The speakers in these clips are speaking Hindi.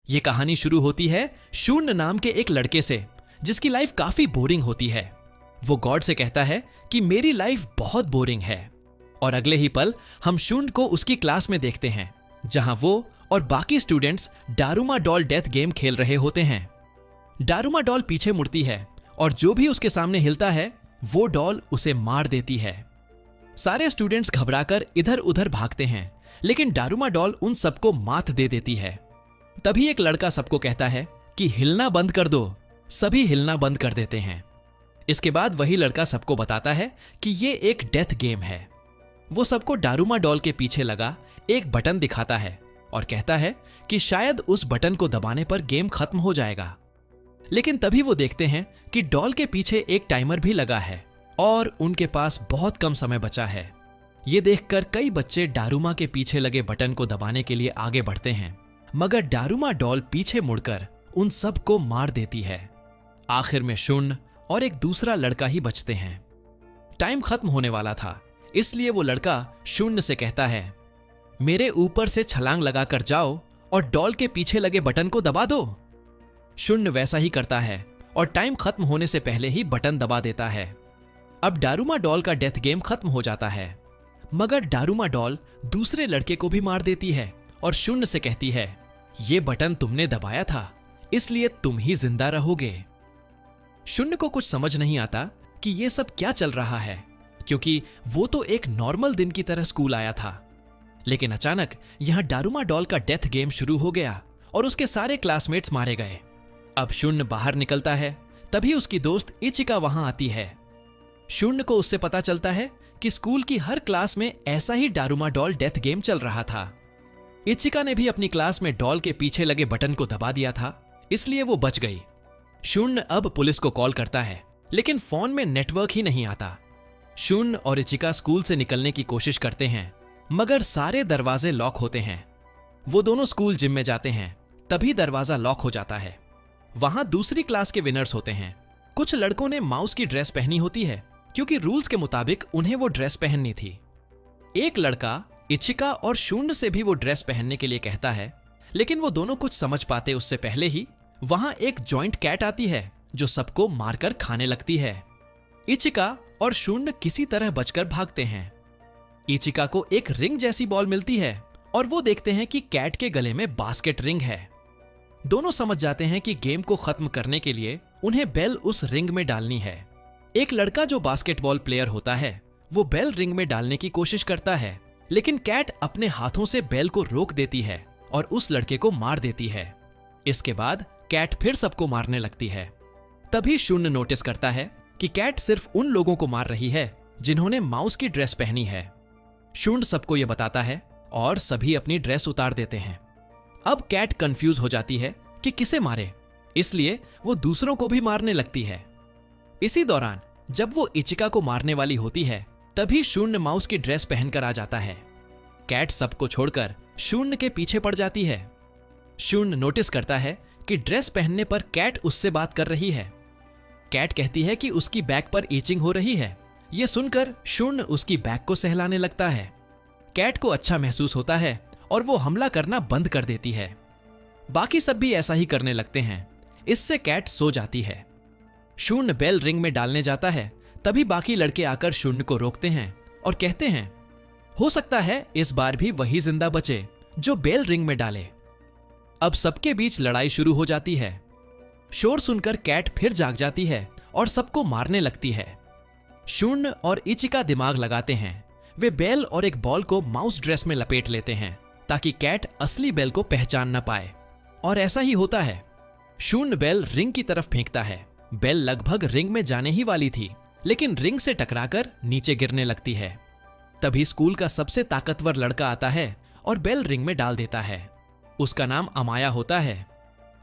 ये कहानी शुरू होती है शून्य नाम के एक लड़के से, जिसकी लाइफ काफी बोरिंग होती है। वो गॉड से कहता है कि मेरी लाइफ बहुत बोरिंग है। और अगले ही पल हम शून्य को उसकी क्लास में देखते हैं, जहां वो और बाकी स्टूडेंट्स डारूमा डॉल डेथ गेम खेल रहे होते हैं। डारूमा डॉल पीछे मुड़ती है और जो भी उसके सामने हिलता है वो डॉल उसे मार देती है। सारे स्टूडेंट्स घबराकर इधर उधर भागते हैं, लेकिन डारूमा डॉल उन सबको मात दे देती है। तभी एक लड़का सबको कहता है कि हिलना बंद कर दो। सभी हिलना बंद कर देते हैं। इसके बाद वही लड़का सबको बताता है कि ये एक डेथ गेम है। वो सबको डारूमा डॉल के पीछे लगा एक बटन दिखाता है और कहता है कि शायद उस बटन को दबाने पर गेम खत्म हो जाएगा। लेकिन तभी वो देखते हैं कि डॉल के पीछे एक टाइमर भी लगा है और उनके पास बहुत कम समय बचा है। ये देखकर कई बच्चे डारूमा के पीछे लगे बटन को दबाने के लिए आगे बढ़ते हैं, मगर डारूमा डॉल पीछे मुड़कर उन सबको मार देती है। आखिर में शून्य और एक दूसरा लड़का ही बचते हैं। टाइम खत्म होने वाला था, इसलिए वो लड़का शून्य से कहता है, मेरे ऊपर से छलांग लगाकर जाओ और डॉल के पीछे लगे बटन को दबा दो। शून्य वैसा ही करता है और टाइम खत्म होने से पहले ही बटन दबा देता है। अब डारूमा डॉल का डेथ गेम खत्म हो जाता है, मगर डारूमा डॉल दूसरे लड़के को भी मार देती है और शून्य से कहती है, ये बटन तुमने दबाया था, इसलिए तुम ही जिंदा रहोगे। शून्य को कुछ समझ नहीं आता कि ये सब क्या चल रहा है, क्योंकि वो तो एक नॉर्मल दिन की तरह स्कूल आया था। लेकिन अचानक यहां डारूमा डॉल का डेथ गेम शुरू हो गया और उसके सारे क्लासमेट्स मारे गए। अब शून्य बाहर निकलता है, तभी उसकी दोस्त इचिका वहां आती है। शून्य को उससे पता चलता है कि स्कूल की हर क्लास में ऐसा ही डारूमा डॉल डेथ गेम चल रहा था। इचिका ने भी अपनी क्लास में डॉल के पीछे लगे बटन को दबा दिया था, इसलिए वो बच गई। शून्य अब पुलिस को कॉल करता है, लेकिन फोन में नेटवर्क ही नहीं आता। शून्य और इचिका स्कूल से निकलने की कोशिश करते हैं, मगर सारे दरवाजे लॉक होते हैं। वो दोनों स्कूल जिम में जाते हैं, तभी दरवाजा लॉक हो जाता है। वहां दूसरी क्लास के विनर्स होते हैं। कुछ लड़कों ने माउस की ड्रेस पहनी होती है, क्योंकि रूल्स के मुताबिक उन्हें वो ड्रेस पहननी थी। एक लड़का इचिका और शून्य से भी वो ड्रेस पहनने के लिए कहता है, लेकिन वो दोनों कुछ समझ पाते उससे पहले ही वहां एक जॉइंट कैट आती है जो सबको मारकर खाने लगती है। इचिका और शून्य किसी तरह बचकर भागते हैं। इचिका को एक रिंग जैसी बॉल मिलती है और वो देखते हैं कि कैट के गले में बास्केट रिंग है। दोनों समझ जाते हैं कि गेम को खत्म करने के लिए उन्हें बेल उस रिंग में डालनी है। एक लड़का जो बास्केटबॉल प्लेयर होता है वो बेल रिंग में डालने की कोशिश करता है, लेकिन कैट अपने हाथों से बेल को रोक देती है और उस लड़के को मार देती है। इसके बाद कैट फिर सबको मारने लगती है। तभी शून्य नोटिस करता है कि कैट सिर्फ उन लोगों को मार रही है जिन्होंने माउस की ड्रेस पहनी है। शून्य सबको यह बताता है और सभी अपनी ड्रेस उतार देते हैं। अब कैट कंफ्यूज हो जाती है कि किसे मारे, इसलिए वो दूसरों को भी मारने लगती है। इसी दौरान जब वो इचिका को मारने वाली होती है, तभी शून्य माउस की ड्रेस पहनकर आ जाता है। कैट सबको छोड़कर शून्य के पीछे पड़ जाती है। शून्य नोटिस करता है कि ड्रेस पहनने पर कैट उससे बात कर रही है। कैट कहती है कि उसकी बैक पर ईचिंग हो रही है। यह सुनकर शून्य उसकी बैक को सहलाने लगता है। कैट को अच्छा महसूस होता है और वो हमला करना बंद कर देती है। बाकी सब भी ऐसा ही करने लगते हैं। इससे कैट सो जाती है। शून्य बेल रिंग में डालने जाता है, तभी बाकी लड़के आकर शून्य को रोकते हैं और कहते हैं, हो सकता है इस बार भी वही जिंदा बचे जो बेल रिंग में डाले। अब सबके बीच लड़ाई शुरू हो जाती है। शोर सुनकर कैट फिर जाग जाती है और सबको मारने लगती है। शून्य और इचिका दिमाग लगाते हैं। वे बेल और एक बॉल को माउस ड्रेस में लपेट लेते हैं ताकि कैट असली बेल को पहचान न पाए, और ऐसा ही होता है। शून्य बेल रिंग की तरफ फेंकता है। बेल लगभग रिंग में जाने ही वाली थी, लेकिन रिंग से टकराकर नीचे गिरने लगती है। तभी स्कूल का सबसे ताकतवर लड़का आता है और बेल रिंग में डाल देता है। उसका नाम अमाया होता है।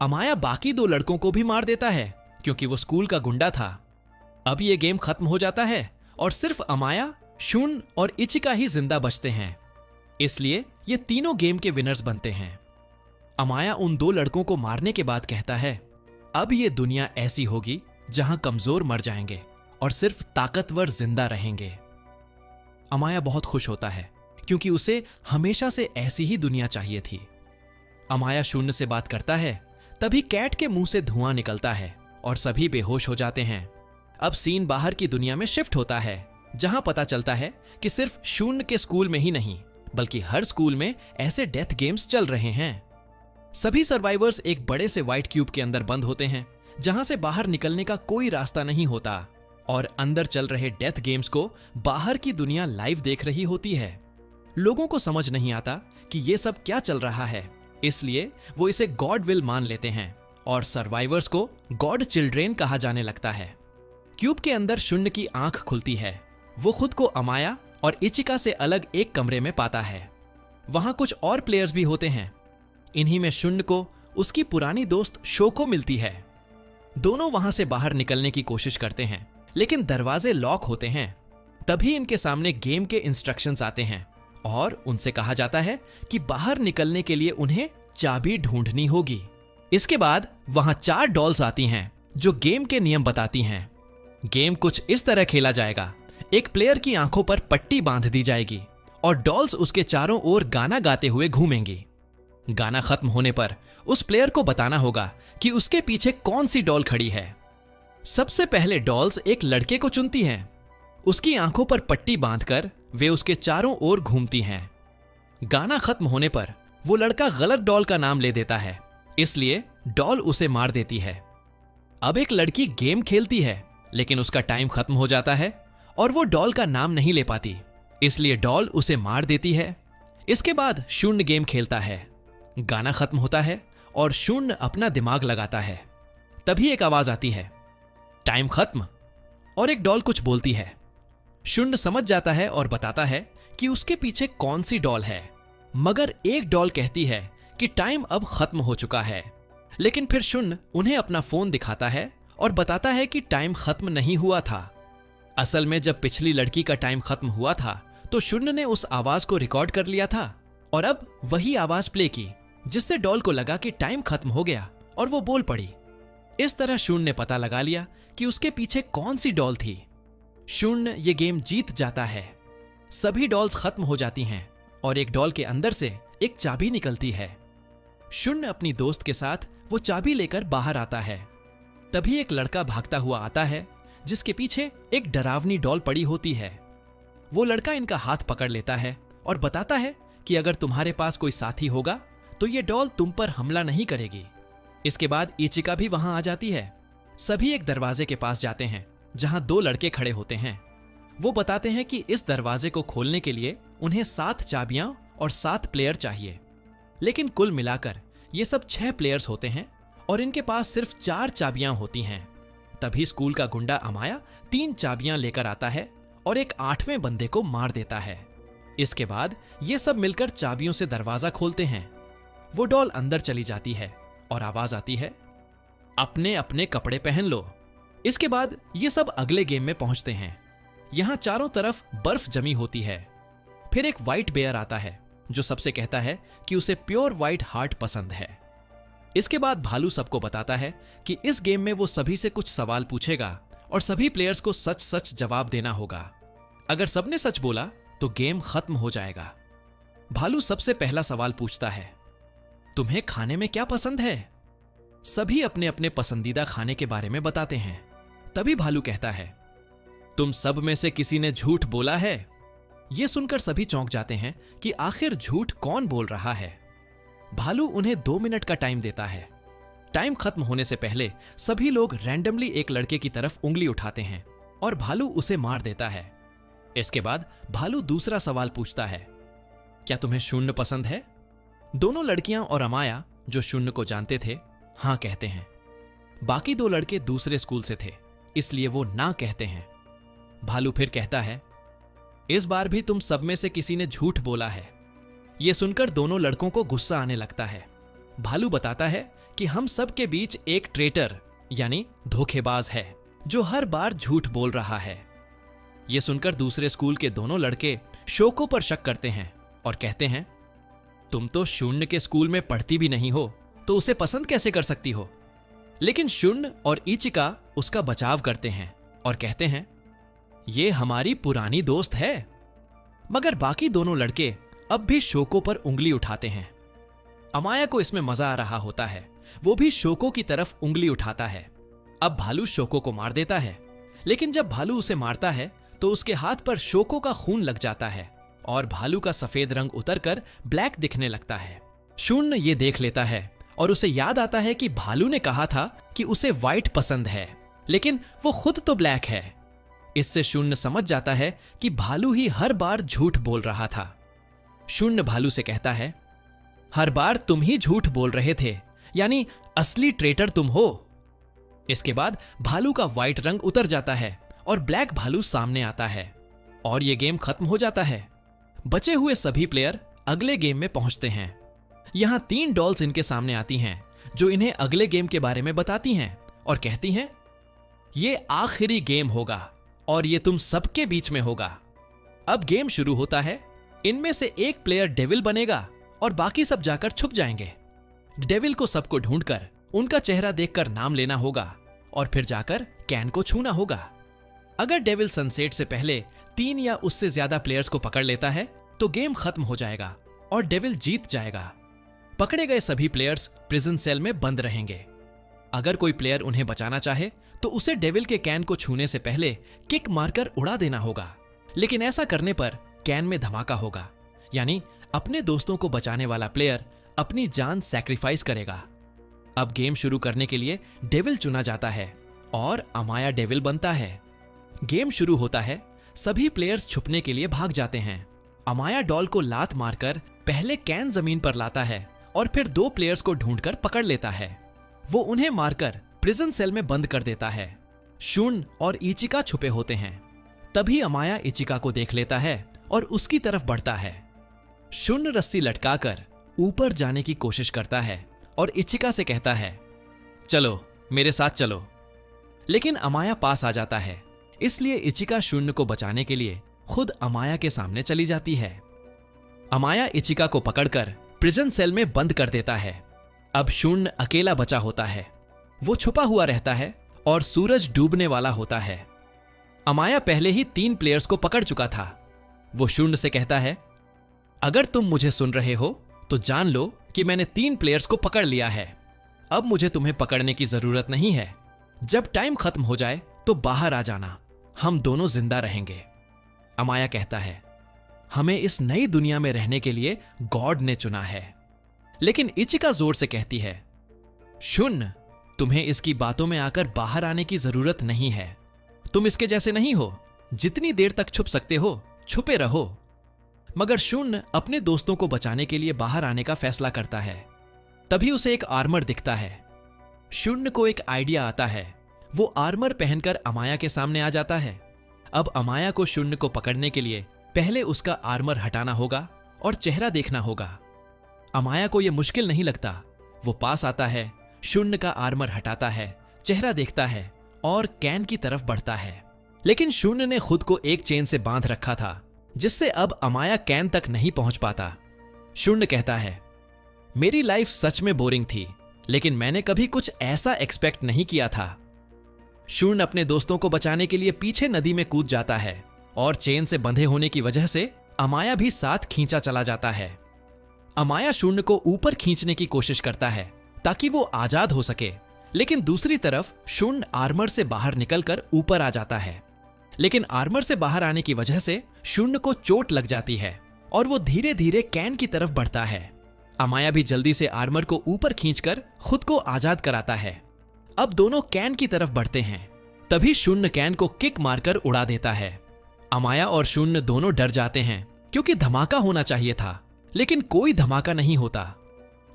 अमाया बाकी दो लड़कों को भी मार देता है, क्योंकि वो स्कूल का गुंडा था। अब ये गेम खत्म हो जाता है और सिर्फ अमाया, शून्य और इचिका ही जिंदा बचते हैं। इसलिए ये तीनों गेम के विनर्स बनते हैं। अमाया उन दो लड़कों को मारने के बाद कहता है, अब ये दुनिया ऐसी होगी जहां कमजोर मर जाएंगे और सिर्फ ताकतवर जिंदा रहेंगे। अमाया बहुत खुश होता है, क्योंकि उसे हमेशा से ऐसी ही दुनिया चाहिए थी। अमाया शून्य से बात करता है, तभी कैट के मुंह से धुआं निकलता है और सभी बेहोश हो जाते हैं। अब सीन बाहर की दुनिया में शिफ्ट होता है, जहां पता चलता है कि सिर्फ शून्य के स्कूल में ही नहीं बल्कि हर स्कूल में ऐसे डेथ गेम्स चल रहे हैं। सभी सर्वाइवर्स एक बड़े से व्हाइट क्यूब के अंदर बंद होते हैं, जहां से बाहर निकलने का कोई रास्ता नहीं होता, और अंदर चल रहे डेथ गेम्स को बाहर की दुनिया लाइव देख रही होती है। लोगों को समझ नहीं आता कि ये सब क्या चल रहा है, इसलिए वो इसे गॉड विल मान लेते हैं और सर्वाइवर्स को गॉड चिल्ड्रेन कहा जाने लगता है। क्यूब के अंदर शून्य की आंख खुलती है। वो खुद को अमाया और इचिका से अलग एक कमरे में पाता है। वहां कुछ और प्लेयर्स भी होते हैं। इन्हीं में शून्य को उसकी पुरानी दोस्त शोको मिलती है। दोनों वहां से बाहर निकलने की कोशिश करते हैं, लेकिन दरवाजे लॉक होते हैं। तभी इनके सामने गेम के इंस्ट्रक्शंस आते हैं और उनसे कहा जाता है कि बाहर निकलने के लिए उन्हें चाबी ढूंढनी होगी। इसके बाद वहां 4 डॉल्स आती हैं जो गेम के नियम बताती हैं। गेम कुछ इस तरह खेला जाएगा। एक प्लेयर की आंखों पर पट्टी बांध दी जाएगी और डॉल्स उसके चारों ओर गाना गाते हुए घूमेंगी। गाना खत्म होने पर उस प्लेयर को बताना होगा कि उसके पीछे कौन सी डॉल खड़ी है। सबसे पहले डॉल्स एक लड़के को चुनती हैं। उसकी आंखों पर पट्टी बांधकर वे उसके चारों ओर घूमती हैं। गाना खत्म होने पर वो लड़का गलत डॉल का नाम ले देता है, इसलिए डॉल उसे मार देती है। अब एक लड़की गेम खेलती है, लेकिन उसका टाइम खत्म हो जाता है और वो डॉल का नाम नहीं ले पाती, इसलिए डॉल उसे मार देती है। इसके बाद शून्य गेम खेलता है। गाना खत्म होता है और शून्य अपना दिमाग लगाता है। तभी एक आवाज आती है, टाइम खत्म, और एक डॉल कुछ बोलती है। शून्य समझ जाता है और बताता है कि उसके पीछे कौन सी डॉल है, मगर एक डॉल कहती है कि टाइम अब खत्म हो चुका है। लेकिन फिर शून्य उन्हें अपना फोन दिखाता है और बताता है कि टाइम खत्म नहीं हुआ था। असल में जब पिछली लड़की का टाइम खत्म हुआ था तो शून्य ने उस आवाज को रिकॉर्ड कर लिया था और अब वही आवाज प्ले की, जिससे डॉल को लगा कि टाइम खत्म हो गया और वो बोल पड़ी। इस तरह शून्य ने पता लगा लिया कि उसके पीछे कौन सी डॉल थी। शून्य ये गेम जीत जाता है। सभी डॉल्स खत्म हो जाती हैं और एक डॉल के अंदर से एक चाबी निकलती है। शून्य अपनी दोस्त के साथ वो चाबी लेकर बाहर आता है। तभी एक लड़का भागता हुआ आता है, जिसके पीछे एक डरावनी डॉल पड़ी होती है। वो लड़का इनका हाथ पकड़ लेता है और बताता है कि अगर तुम्हारे पास कोई साथी होगा तो ये डॉल तुम पर हमला नहीं करेगी। इसके बाद इचिका भी वहां आ जाती है। सभी एक दरवाजे के पास जाते हैं जहां 2 लड़के खड़े होते हैं। वो बताते हैं कि इस दरवाजे को खोलने के लिए उन्हें 7 चाबियां और 7 प्लेयर चाहिए, लेकिन कुल मिलाकर ये सब 6 प्लेयर्स होते हैं और इनके पास सिर्फ 4 चाबियां होती हैं। तभी स्कूल का गुंडा अमाया 3 चाबियां लेकर आता है और एक 8वें बंदे को मार देता है। इसके बाद ये सब मिलकर चाबियों से दरवाजा खोलते हैं। वो डॉल अंदर चली जाती है और आवाज आती है, अपने अपने कपड़े पहन लो। इसके बाद ये सब अगले गेम में पहुंचते हैं। यहां चारों तरफ बर्फ जमी होती है। फिर एक व्हाइट बेयर आता है जो सबसे कहता है कि उसे प्योर व्हाइट हार्ट पसंद है। इसके बाद भालू सबको बताता है कि इस गेम में वो सभी से कुछ सवाल पूछेगा और सभी प्लेयर्स को सच सच जवाब देना होगा। अगर सबने सच बोला तो गेम खत्म हो जाएगा। भालू सबसे पहला सवाल पूछता है, तुम्हें खाने में क्या पसंद है? सभी अपने अपने पसंदीदा खाने के बारे में बताते हैं। तभी भालू कहता है, तुम सब में से किसी ने झूठ बोला है। यह सुनकर सभी चौंक जाते हैं कि आखिर झूठ कौन बोल रहा है। भालू उन्हें 2 मिनट का टाइम देता है। टाइम खत्म होने से पहले सभी लोग रैंडमली एक लड़के की तरफ उंगली उठाते हैं और भालू उसे मार देता है। इसके बाद भालू दूसरा सवाल पूछता है, क्या तुम्हें शून्य पसंद है? दोनों लड़कियां और अमाया, जो शून्य को जानते थे, हां कहते हैं। बाकी 2 लड़के दूसरे स्कूल से थे, इसलिए वो ना कहते हैं। भालू फिर कहता है, इस बार भी तुम सब में से किसी ने झूठ बोला है। यह सुनकर दोनों लड़कों को गुस्सा आने लगता है। भालू बताता है कि हम सब के बीच एक ट्रेटर यानी धोखेबाज है जो हर बार झूठ बोल रहा है। यह सुनकर दूसरे स्कूल के दोनों लड़के शोको पर शक करते हैं और कहते हैं, तुम तो शून्य के स्कूल में पढ़ती भी नहीं हो, तो उसे पसंद कैसे कर सकती हो? लेकिन शून्य और इचिका उसका बचाव करते हैं और कहते हैं, ये हमारी पुरानी दोस्त है। मगर बाकी दोनों लड़के अब भी शोको पर उंगली उठाते हैं। अमाया को इसमें मजा आ रहा होता है। वो भी शोको की तरफ उंगली उठाता है। अब भालू शोको को मार देता है, लेकिन जब भालू उसे मारता है तो उसके हाथ पर शोको का खून लग जाता है और भालू का सफेद रंग उतरकर ब्लैक दिखने लगता है। शून्य ये देख लेता है और उसे याद आता है कि भालू ने कहा था कि उसे व्हाइट पसंद है, लेकिन वो खुद तो ब्लैक है। इससे शून्य समझ जाता है कि भालू ही हर बार झूठ बोल रहा था। शून्य भालू से कहता है, हर बार तुम ही झूठ बोल रहे थे, यानी असली ट्रेटर तुम हो। इसके बाद भालू का व्हाइट रंग उतर जाता है और ब्लैक भालू सामने आता है और यह गेम खत्म हो जाता है। बचे हुए सभी प्लेयर अगले गेम में पहुंचते हैं। यहां 3 डॉल्स इनके सामने आती हैं जो इन्हें अगले गेम के बारे में बताती हैं और कहती हैं, ये आखिरी गेम होगा और ये तुम सबके बीच में होगा। अब गेम शुरू होता है। इनमें से एक प्लेयर डेविल बनेगा और बाकी सब जाकर छुप जाएंगे। डेविल को सबको ढूंढकर उनका चेहरा देखकर नाम लेना होगा और फिर जाकर कैन को छूना होगा। अगर डेविल सनसेट से पहले 3 या उससे ज्यादा प्लेयर्स को पकड़ लेता है तो गेम खत्म हो जाएगा और डेविल जीत जाएगा। पकड़े गए सभी प्लेयर्स प्रिजन सेल में बंद रहेंगे। अगर कोई प्लेयर उन्हें बचाना चाहे तो उसे डेविल के कैन को छूने से पहले किक मारकर उड़ा देना होगा, लेकिन ऐसा करने पर कैन में धमाका होगा, यानी अपने दोस्तों को बचाने वाला प्लेयर अपनी जान सैक्रिफाइस करेगा। अब गेम शुरू करने के लिए डेविल चुना जाता है और अमाया डेविल बनता है। गेम शुरू होता है। सभी प्लेयर्स छुपने के लिए भाग जाते हैं। अमाया डॉल को लात मारकर पहले कैन जमीन पर लाता है और फिर 2 प्लेयर्स को ढूंढकर पकड़ लेता है। वो उन्हें मारकर प्रिजन सेल में बंद कर देता है। शून और इचिका छुपे होते हैं। तभी अमाया इचिका को देख लेता है और उसकी तरफ बढ़ता है। शून्य रस्सी लटकाकर ऊपर जाने की कोशिश करता है और इचिका से कहता है, चलो मेरे साथ चलो। लेकिन अमाया पास आ जाता है, इसलिए इचिका शून्य को बचाने के लिए खुद अमाया के सामने चली जाती है। अमाया इचिका को पकड़कर प्रिजन सेल में बंद कर देता है। अब शून्य अकेला बचा होता है। वो छुपा हुआ रहता है और सूरज डूबने वाला होता है। अमाया पहले ही 3 प्लेयर्स को पकड़ चुका था। वो शून्य से कहता है, अगर तुम मुझे सुन रहे हो तो जान लो कि मैंने 3 प्लेयर्स को पकड़ लिया है। अब मुझे तुम्हें पकड़ने की जरूरत नहीं है। जब टाइम खत्म हो जाए तो बाहर आ जाना, हम दोनों जिंदा रहेंगे। अमाया कहता है, हमें इस नई दुनिया में रहने के लिए गॉड ने चुना है। लेकिन इचिका जोर से कहती है, शून्य, तुम्हें इसकी बातों में आकर बाहर आने की जरूरत नहीं है। तुम इसके जैसे नहीं हो। जितनी देर तक छुप सकते हो छुपे रहो। मगर शून्य अपने दोस्तों को बचाने के लिए बाहर आने का फैसला करता है। तभी उसे एक आर्मर दिखता है। शून्य को एक आइडिया आता है। वो आर्मर पहनकर अमाया के सामने आ जाता है। अब अमाया को शून्य को पकड़ने के लिए पहले उसका आर्मर हटाना होगा और चेहरा देखना होगा। अमाया को यह मुश्किल नहीं लगता। वो पास आता है, शून्य का आर्मर हटाता है, चेहरा देखता है और कैन की तरफ बढ़ता है। लेकिन शून्य ने खुद को एक चेन से बांध रखा था, जिससे अब अमाया कैन तक नहीं पहुंच पाता। शून्य कहता है, मेरी लाइफ सच में बोरिंग थी, लेकिन मैंने कभी कुछ ऐसा एक्सपेक्ट नहीं किया था। शून्य अपने दोस्तों को बचाने के लिए पीछे नदी में कूद जाता है और चेन से बंधे होने की वजह से अमाया भी साथ खींचा चला जाता है। अमाया शून्य को ऊपर खींचने की कोशिश करता है ताकि वो आजाद हो सके, लेकिन दूसरी तरफ शून्य आर्मर से बाहर निकलकर ऊपर आ जाता है। लेकिन आर्मर से बाहर आने की वजह से शून्य को चोट लग जाती है और वो धीरे धीरे कैन की तरफ बढ़ता है। अमाया भी जल्दी से आर्मर को ऊपर खींचकर खुद को आजाद कराता है। अब दोनों कैन की तरफ बढ़ते हैं। तभी शून्य कैन को किक मारकर उड़ा देता है। अमाया और शून्य दोनों डर जाते हैं क्योंकि धमाका होना चाहिए था, लेकिन कोई धमाका नहीं होता।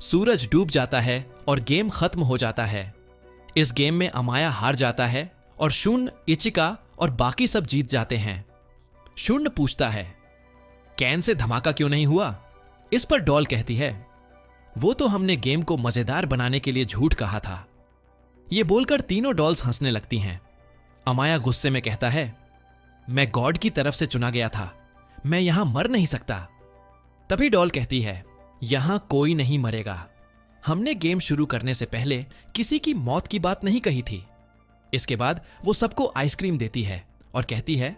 सूरज डूब जाता है और गेम खत्म हो जाता है। इस गेम में अमाया हार जाता है और शून्य, इचिका और बाकी सब जीत जाते हैं। शून्य पूछता है, कैन से धमाका क्यों नहीं हुआ? इस पर डॉल कहती है, वो तो हमने गेम को मजेदार बनाने के लिए झूठ कहा था। ये बोलकर तीनों डॉल्स हंसने लगती हैं। अमाया गुस्से में कहता है, मैं गॉड की तरफ से चुना गया था, मैं यहां मर नहीं सकता। तभी डॉल कहती है, यहां कोई नहीं मरेगा। हमने गेम शुरू करने से पहले किसी की मौत की बात नहीं कही थी। इसके बाद वो सबको आइसक्रीम देती है और कहती है,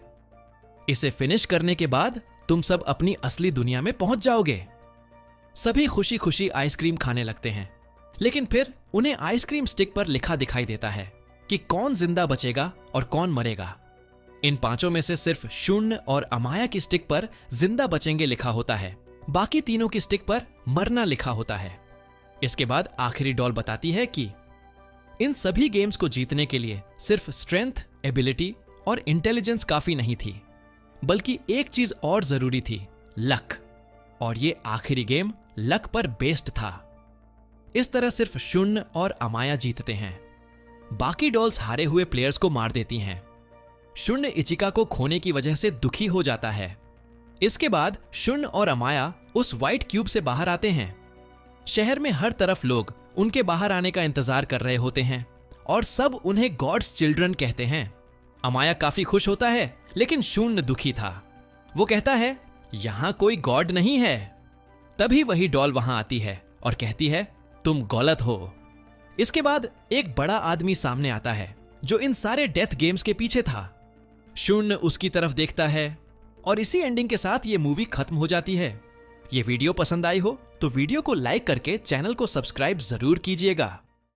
इसे फिनिश करने के बाद तुम सब अपनी असली दुनिया में पहुंच जाओगे। सभी खुशी खुशी आइसक्रीम खाने लगते हैं, लेकिन फिर उन्हें आइसक्रीम स्टिक पर लिखा दिखाई देता है कि कौन जिंदा बचेगा और कौन मरेगा। इन पांचों में से सिर्फ शून्य और अमाया की स्टिक पर जिंदा बचेंगे लिखा होता है, बाकी तीनों की स्टिक पर मरना लिखा होता है। इसके बाद आखिरी डॉल बताती है कि इन सभी गेम्स को जीतने के लिए सिर्फ स्ट्रेंथ, एबिलिटी और इंटेलिजेंस काफी नहीं थी, बल्कि एक चीज और जरूरी थी, लक। और ये आखिरी गेम लक पर बेस्ड था। इस तरह सिर्फ शून्य और अमाया जीतते हैं, बाकी डॉल्स हारे हुए प्लेयर्स को मार देती हैं। शून्य इचिका को खोने की वजह से दुखी हो जाता है। इसके बाद शून्य और अमाया उस व्हाइट क्यूब से बाहर आते हैं। शहर में हर तरफ लोग उनके बाहर आने का इंतजार कर रहे होते हैं और सब उन्हें गॉड्स चिल्ड्रन कहते हैं। अमाया काफी खुश होता है, लेकिन शून्य दुखी था। वो कहता है यहां कोई गॉड नहीं है। तभी वही डॉल वहां आती है और कहती है तुम गलत हो। इसके बाद एक बड़ा आदमी सामने आता है जो इन सारे डेथ गेम्स के पीछे था। शून्य उसकी तरफ देखता है और इसी एंडिंग के साथ ये मूवी खत्म हो जाती है। ये वीडियो पसंद आई हो तो वीडियो को लाइक करके चैनल को सब्सक्राइब जरूर कीजिएगा।